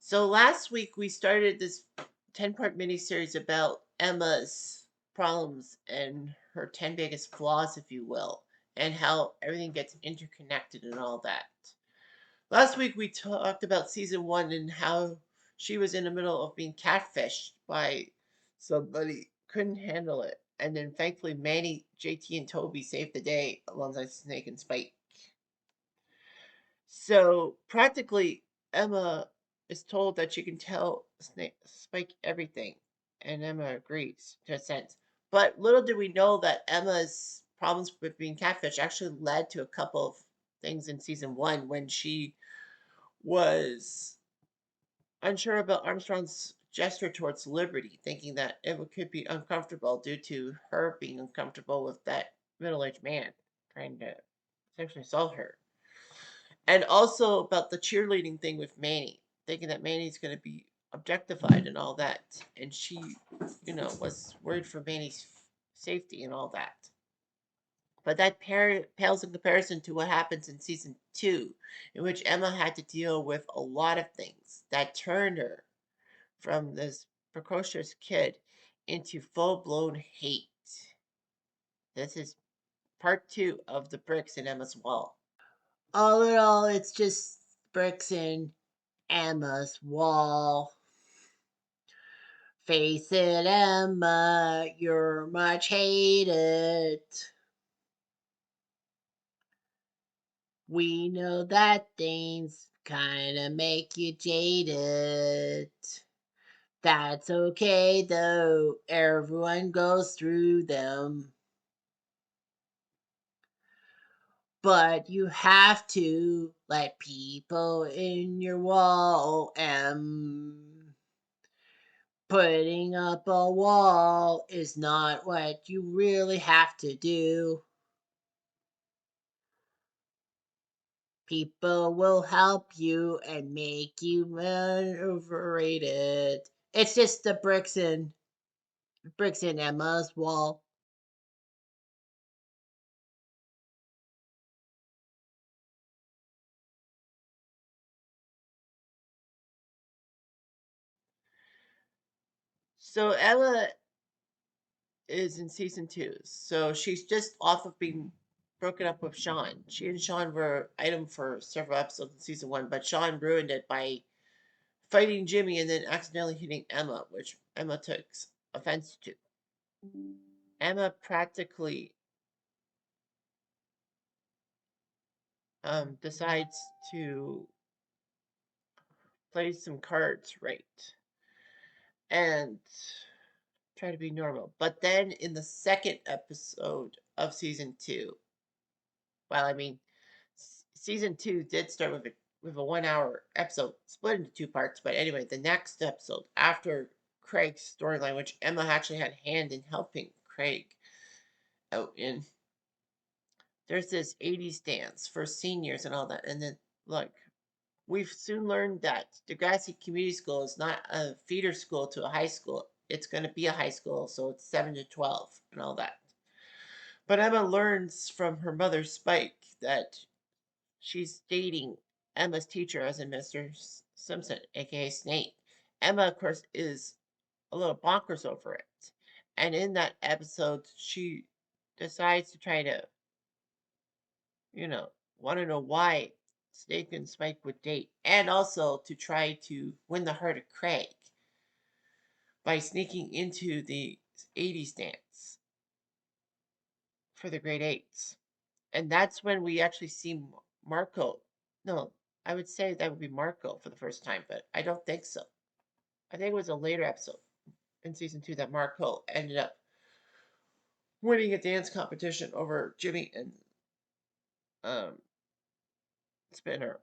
So last week we started this 10-part miniseries about Emma's problems and her 10 biggest flaws, if you will, and how everything gets interconnected and all that. Last week we talked about season one and how she was in the middle of being catfished by somebody, couldn't handle it. And then thankfully Manny, JT, and Toby saved the day alongside Snake and Spike. So practically, Emma is told that she can tell Spike everything, and Emma agrees to a sense. But little did we know that Emma's problems with being catfish actually led to a couple of things in season one when she was unsure about Armstrong's gesture towards Liberty, thinking that it could be uncomfortable due to her being uncomfortable with that middle-aged man trying to sexually assault her. And also about the cheerleading thing with Manny, thinking that Manny's going to be objectified and all that. And she, was worried for Manny's safety and all that. But that pales in comparison to what happens in season two, in which Emma had to deal with a lot of things that turned her from this precocious kid into full blown hate. This is part two of the bricks in Emma's wall. All in all, it's just bricks in Emma's wall. Face it, Emma, you're much hated. We know that things kinda make you jaded. That's okay though, everyone goes through them. But you have to let people in your wall, Putting up a wall is not what you really have to do. People will help you and make you overrated. It's just the bricks in Emma's wall. So Ella is in season two. So she's just off of being broken up with Sean. She and Sean were item for several episodes in season one, but Sean ruined it by fighting Jimmy and then accidentally hitting Emma, which Emma took offense to. Emma practically decides to play some cards right and try to be normal. But then in the second episode of season two, well, I mean, season two did start with a 1 hour episode split into two parts. But anyway, the next episode after Craig's storyline, which Emma actually had hand in helping Craig out in, there's this 80s dance for seniors and all that. And then, look, we've soon learned that Degrassi Community School is not a feeder school to a high school. It's going to be a high school, so it's 7 to 12 and all that. But Emma learns from her mother, Spike, that she's dating Emma's teacher, as in Mr. Simpson, aka Snake. Emma, of course, is a little bonkers over it. And in that episode, she decides to try to, you know, want to know why Snake and Spike would date, and also to try to win the heart of Craig by sneaking into the 80s dance for the grade eights. And that's when we actually see Marco. No, I would say that would be Marco for the first time, but I don't think so. I think it was a later episode in season two that Marco ended up winning a dance competition over Jimmy and um, Spinner.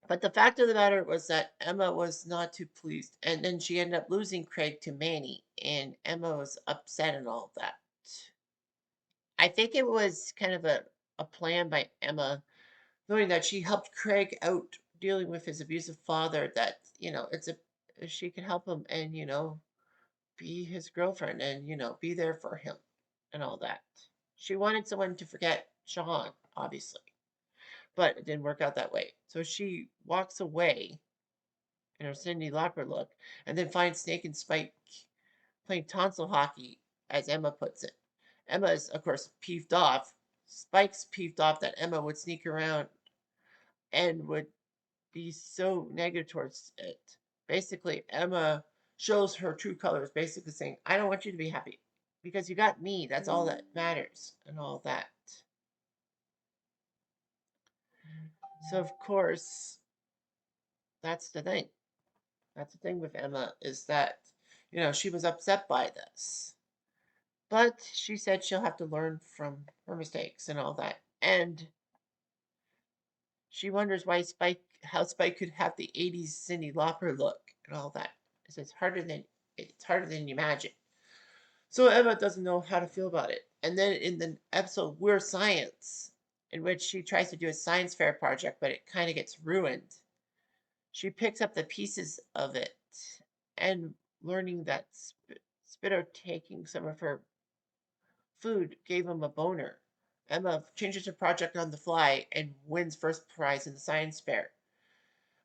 But the fact of the matter was that Emma was not too pleased, and then she ended up losing Craig to Manny, and Emma was upset and all that. I think it was kind of a plan by Emma, knowing that she helped Craig out dealing with his abusive father, that, it's a she could help him and, be his girlfriend and, be there for him and all that. She wanted someone to forget Sean, obviously, but it didn't work out that way. So she walks away in her Cyndi Lauper look, and then finds Snake and Spike playing tonsil hockey, as Emma puts it. Emma is, of course, peeved off. Spike's peeved off that Emma would sneak around and would be so negative towards it. Basically, Emma shows her true colors, basically saying, I don't want you to be happy because you got me. That's all that matters, and all that. So, of course, that's the thing. That's the thing with Emma is that, she was upset by this. But she said she'll have to learn from her mistakes and all that. And she wonders how Spike could have the '80s Cyndi Lauper look and all that. It's harder than you imagine. So Emma doesn't know how to feel about it. And then in the episode We're Science, in which she tries to do a science fair project, but it kind of gets ruined, she picks up the pieces of it and learning that Spitter taking some of her food gave him a boner. Emma changes her project on the fly and wins first prize in the science fair.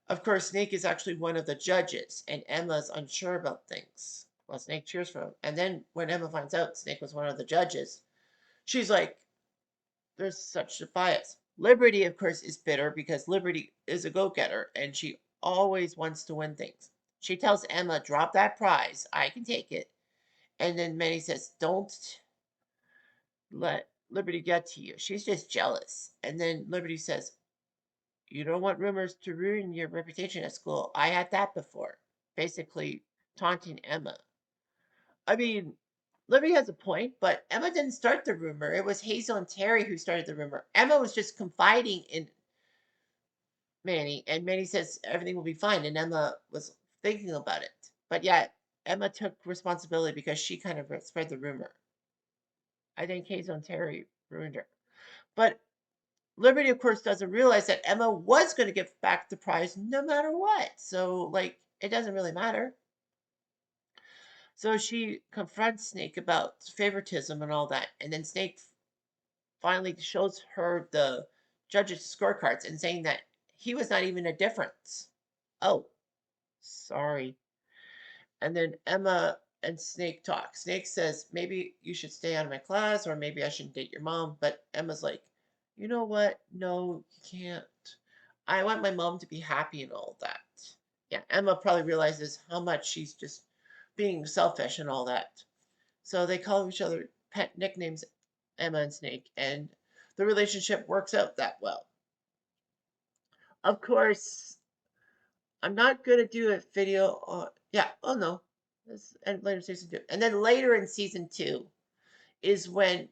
Of course, Snake is actually one of the judges, and Emma's unsure about things. Well, Snake cheers for him. And then when Emma finds out Snake was one of the judges, she's like, there's such a bias. Liberty, of course, is bitter because Liberty is a go getter and she always wants to win things. She tells Emma, drop that prize. I can take it. And then Manny says, don't let Liberty get to you. She's just jealous. And then Liberty says, you don't want rumors to ruin your reputation at school. I had that before. Basically, taunting Emma. I mean, Liberty has a point, but Emma didn't start the rumor. It was Hazel and Terry who started the rumor. Emma was just confiding in Manny, and Manny says everything will be fine, and Emma was thinking about it. But yet, Emma took responsibility because she kind of spread the rumor. I think Hazel and Terry ruined her. But Liberty, of course, doesn't realize that Emma was going to give back the prize no matter what. So, like, it doesn't really matter. So she confronts Snake about favoritism and all that. And then Snake finally shows her the judges' scorecards and saying that he was not even a difference. Oh, sorry. And then Emma and Snake talk. Snake says, maybe you should stay out of my class, or maybe I shouldn't date your mom. But Emma's like, you know what? No, you can't. I want my mom to be happy and all that. Yeah, Emma probably realizes how much she's just being selfish and all that. So they call each other pet nicknames, Emma and Snake, and the relationship works out that well. Of course, I'm not going to do a video on, yeah, oh no, this and later season 2. And then later in season 2 is when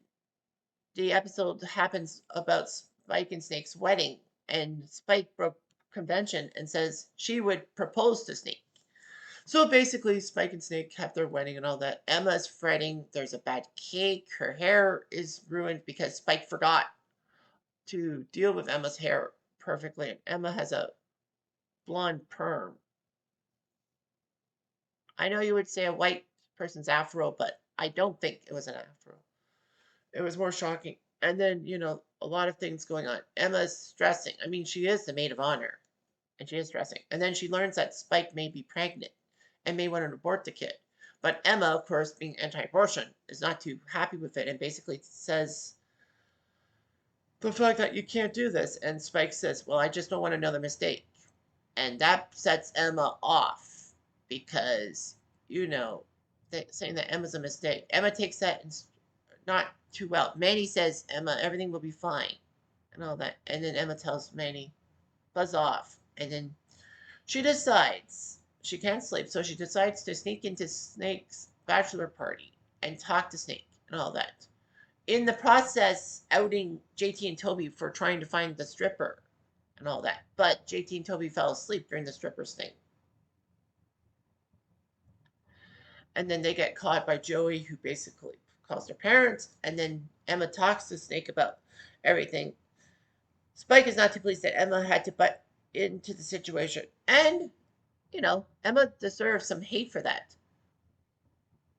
the episode happens about Spike and Snake's wedding, and Spike broke convention and says she would propose to Snake. So basically, Spike and Snake have their wedding and all that. Emma's fretting. There's a bad cake. Her hair is ruined because Spike forgot to deal with Emma's hair perfectly. And Emma has a blonde perm. I know you would say a white person's afro, but I don't think it was an afro. It was more shocking. And then, a lot of things going on. Emma's stressing. I mean, she is the maid of honor, and she is stressing. And then she learns that Spike may be pregnant and may want to abort the kid. But Emma, of course, being anti abortion, is not too happy with it and basically says the fact that you can't do this. And Spike says, well, I just don't want another mistake. And that sets Emma off because, saying that Emma's a mistake. Emma takes that not too well. Manny says, Emma, everything will be fine and all that. And then Emma tells Manny, buzz off. And then she decides she can't sleep, so she decides to sneak into Snake's bachelor party and talk to Snake and all that. In the process, outing JT and Toby for trying to find the stripper and all that. But JT and Toby fell asleep during the stripper's thing. And then they get caught by Joey, who basically calls their parents. And then Emma talks to Snake about everything. Spike is not too pleased that Emma had to butt into the situation. And, Emma deserves some hate for that.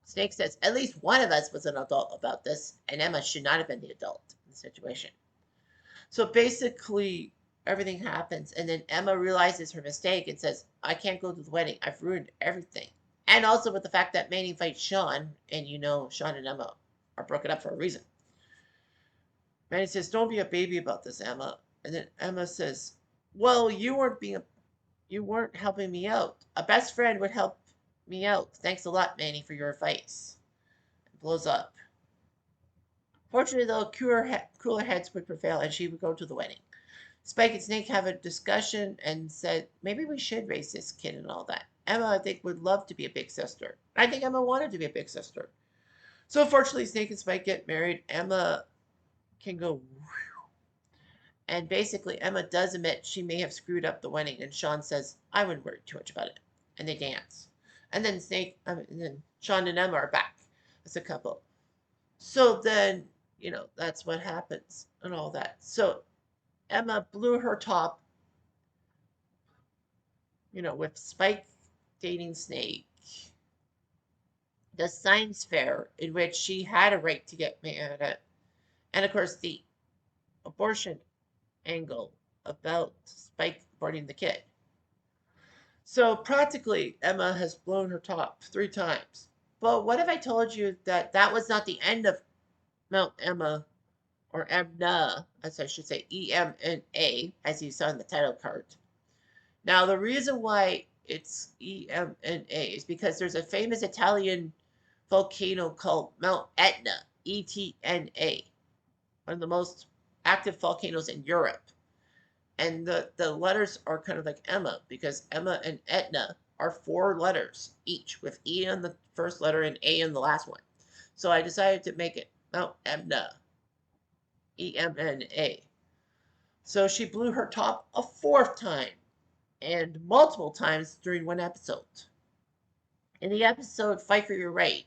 Snake says, at least one of us was an adult about this, and Emma should not have been the adult in the situation. So basically, everything happens, and then Emma realizes her mistake and says, I can't go to the wedding. I've ruined everything. And also with the fact that Manny fights Sean, and Sean and Emma are broken up for a reason. Manny says, don't be a baby about this, Emma. And then Emma says, well, you weren't helping me out. A best friend would help me out. Thanks a lot, Manny, for your advice. It blows up. Fortunately, though, cooler heads would prevail, and she would go to the wedding. Spike and Snake have a discussion and said, maybe we should raise this kid and all that. Emma, I think, would love to be a big sister. I think Emma wanted to be a big sister. So, unfortunately, Snake and Spike get married. Emma can go. And basically, Emma does admit she may have screwed up the wedding. And Sean says, I wouldn't worry too much about it. And they dance. And then and then Sean and Emma are back as a couple. So then, that's what happens and all that. So Emma blew her top, with Spike dating Snake, the science fair in which she had a right to get mad at, and of course the abortion angle about Spike aborting the kid. So practically, Emma has blown her top 3 times. But what if I told you that that was not the end of Mount Emma, or Emna, as I should say, EMNA, as you saw in the title card? Now, the reason why it's EMNA is because there's a famous Italian volcano called Mount Etna, ETNA, one of the most active volcanoes in Europe. And the letters are kind of like Emma, because Emma and Etna are 4 letters each, with E on the first letter and A in the last one. So I decided to make it Mount Etna, EMNA. So she blew her top a 4th time, and multiple times during one episode. In the episode Fight for Your Right,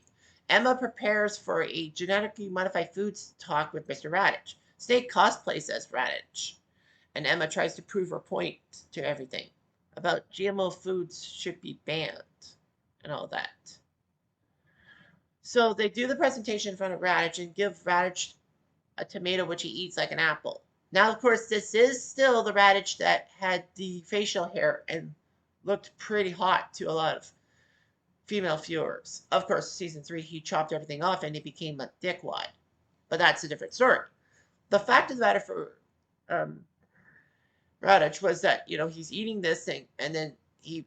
Emma prepares for a genetically modified foods talk with Mr. Raditch. Snake cosplays as Raditch, and Emma tries to prove her point to everything about GMO foods should be banned and all that. So they do the presentation in front of Raditch and give Raditch a tomato which he eats like an apple. Now, of course, this is still the Raditch that had the facial hair and looked pretty hot to a lot of female viewers. Of course, season 3, he chopped everything off and he became a dickwad. But that's a different story. The fact of the matter for Raditch was that, he's eating this thing, and then he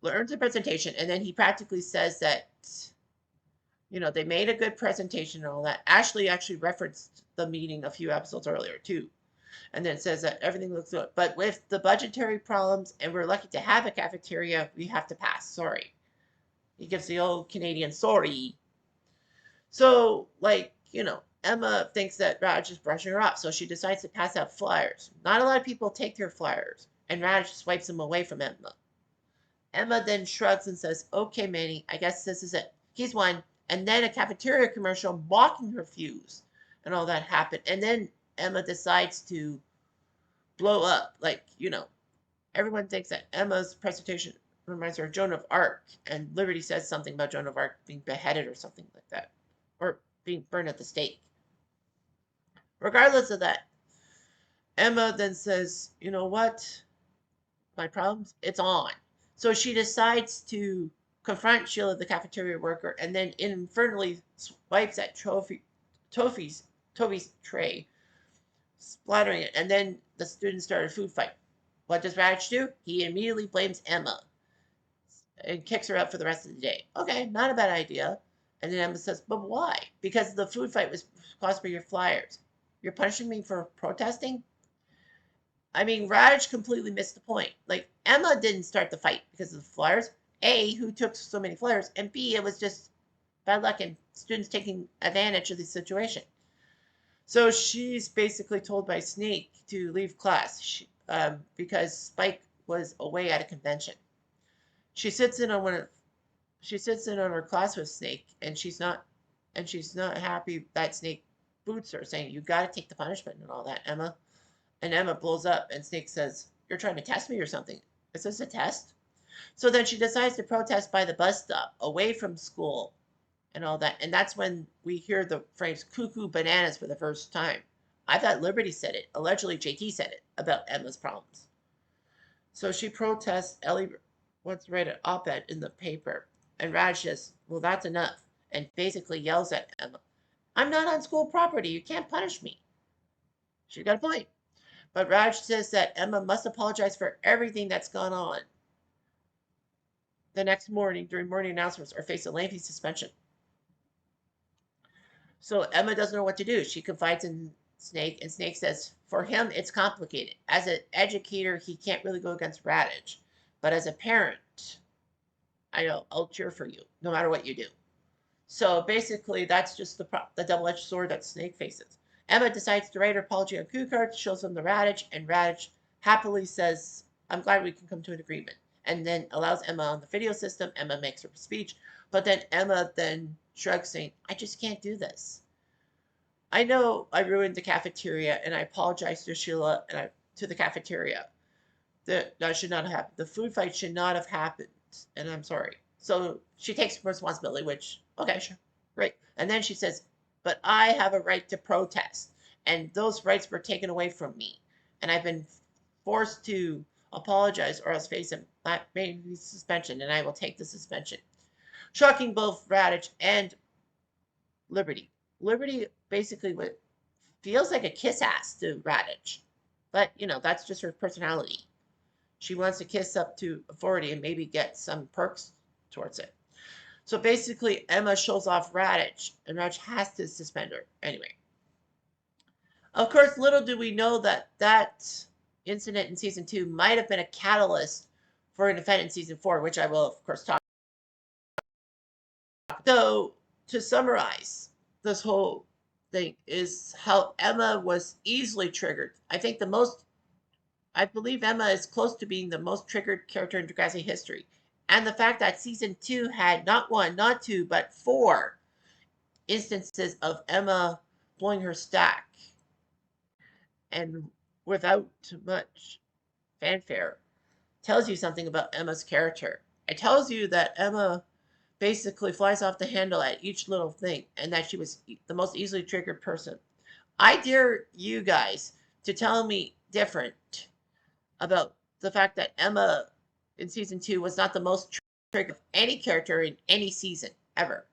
learns the presentation, and then he practically says that, they made a good presentation and all that. Ashley actually referenced the meeting a few episodes earlier, too. And then says that everything looks good. But with the budgetary problems, and we're lucky to have a cafeteria, we have to pass. Sorry. He gives the old Canadian sorry. So, Emma thinks that Raditch is brushing her off, so she decides to pass out flyers. Not a lot of people take their flyers, and Raditch swipes them away from Emma. Emma then shrugs and says, okay, Manny, I guess this is it. He's won. And then a cafeteria commercial mocking her views and all that happened. And then Emma decides to blow up. Everyone thinks that Emma's presentation reminds her of Joan of Arc, and Liberty says something about Joan of Arc being beheaded or something like that, or being burned at the stake. Regardless of that, Emma then says, you know what? My problems? It's on. So she decides to confront Sheila, the cafeteria worker, and then infernally swipes at Toby's tray, splattering it. And then the students start a food fight. What does Raditch do? He immediately blames Emma and kicks her out for the rest of the day. Okay, not a bad idea. And then Emma says, but why? Because the food fight was caused by your flyers. You're punishing me for protesting? I mean, Raditch completely missed the point. Emma didn't start the fight because of the flyers. A, who took so many flyers, and B, it was just bad luck and students taking advantage of the situation. So she's basically told by Snake to leave class because Spike was away at a convention. She sits in on her class with Snake, and she's not happy that Snake boots her, saying, you got to take the punishment and all that, Emma. And Emma blows up, and Snake says, you're trying to test me or something. Is this a test? So then she decides to protest by the bus stop, away from school and all that. And that's when we hear the phrase cuckoo bananas for the first time. I thought Liberty said it. Allegedly, JT said it about Emma's problems. So she protests. Ellie wants to write an op-ed in the paper, and Raj says, "Well, that's enough," and basically yells at Emma, "I'm not on school property. You can't punish me." She's got a point. But Raj says that Emma must apologize for everything that's gone on the next morning during morning announcements or face a lengthy suspension. So Emma doesn't know what to do. She confides in Snake, and Snake says, for him, it's complicated. As an educator, he can't really go against Raditch. But as a parent, I know, I'll cheer for you, no matter what you do. So basically, that's just the double-edged sword that Snake faces. Emma decides to write her apology on cue cards, shows them to Raditch, and Raditch happily says, I'm glad we can come to an agreement. And then allows Emma on the video system. Emma makes her speech. But then Emma then shrugs, saying, I just can't do this. I know I ruined the cafeteria, and I apologize to Sheila and to the cafeteria. That should not have happened. The food fight should not have happened, and I'm sorry. So she takes responsibility, which, okay, sure, great. And then she says, but I have a right to protest, and those rights were taken away from me, and I've been forced to apologize or else face a maybe suspension, and I will take the suspension. Shocking both Raditch and Liberty. Liberty basically feels like a kiss ass to Raditch, but that's just her personality. She wants to kiss up to authority and maybe get some perks towards it. So basically, Emma shows off Raditch, and Raditch has to suspend her. Anyway, of course, little do we know that incident in season 2 might have been a catalyst for an event in season 4, which I will, of course, talk about. So, to summarize this whole thing is how Emma was easily triggered. I believe Emma is close to being the most triggered character in Degrassi history. And the fact that season 2 had not one, not two, but 4 instances of Emma blowing her stack and without much fanfare tells you something about Emma's character. It tells you that Emma basically flies off the handle at each little thing and that she was the most easily triggered person. I dare you guys to tell me different about the fact that Emma in season 2 was not the most triggered of any character in any season ever.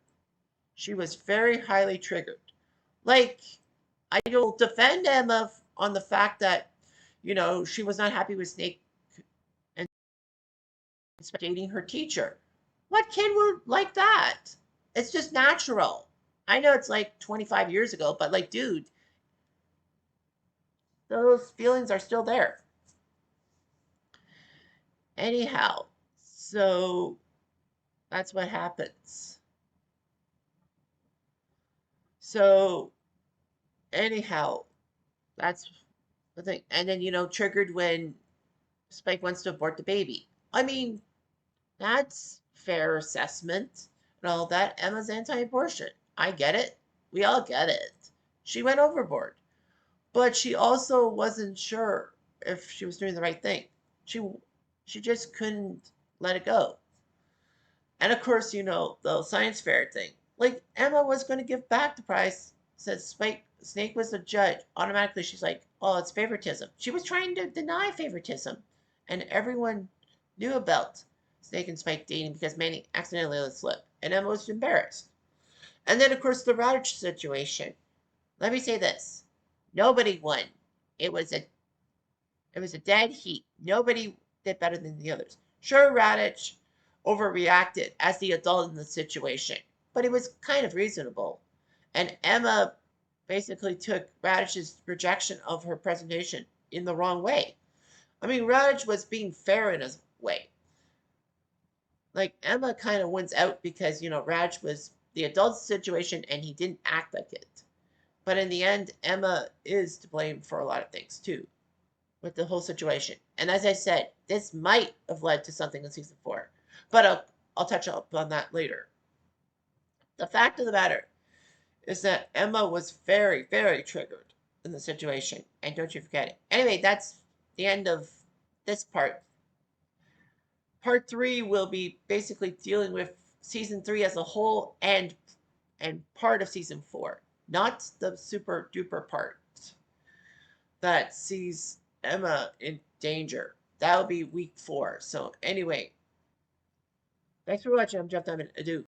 She was very highly triggered. Like, I will defend Emma on the fact that, she was not happy with Snake and dating her teacher. What kid would like that? It's just natural. I know it's like 25 years ago, but like, dude, those feelings are still there. Anyhow, so that's what happens. So, anyhow, that's the thing. And then, triggered when Spike wants to abort the baby. I mean, that's fair assessment and all that. Emma's anti-abortion. I get it. We all get it. She went overboard. But she also wasn't sure if she was doing the right thing. She she just couldn't let it go. And of course, the science fair thing. Like Emma was going to give back the prize. Said Snake was the judge. Automatically, she's like, "Oh, it's favoritism." She was trying to deny favoritism, and everyone knew about Snake and Spike dating because Manny accidentally let slip, and Emma was embarrassed. And then, of course, the Raditch situation. Let me say this: nobody won. It was a it was a dead heat. Nobody did better than the others. Sure, Raditch overreacted as the adult in the situation, but it was kind of reasonable. And Emma basically took Raditch's rejection of her presentation in the wrong way. I mean, Raditch was being fair in a way. Like Emma kind of wins out because Raditch was the adult situation and he didn't act like it. But in the end, Emma is to blame for a lot of things too, with the whole situation. And as I said, this might have led to something in season 4, but I'll touch up on that later. The fact of the matter is that Emma was very, very triggered in the situation, and don't you forget it. Anyway, that's the end of this part. Part 3 will be basically dealing with season 3 as a whole and part of season 4, not the super duper part. that sees Emma in danger. That'll be week 4. So anyway, thanks for watching. I'm Jeff Diamond. Adieu.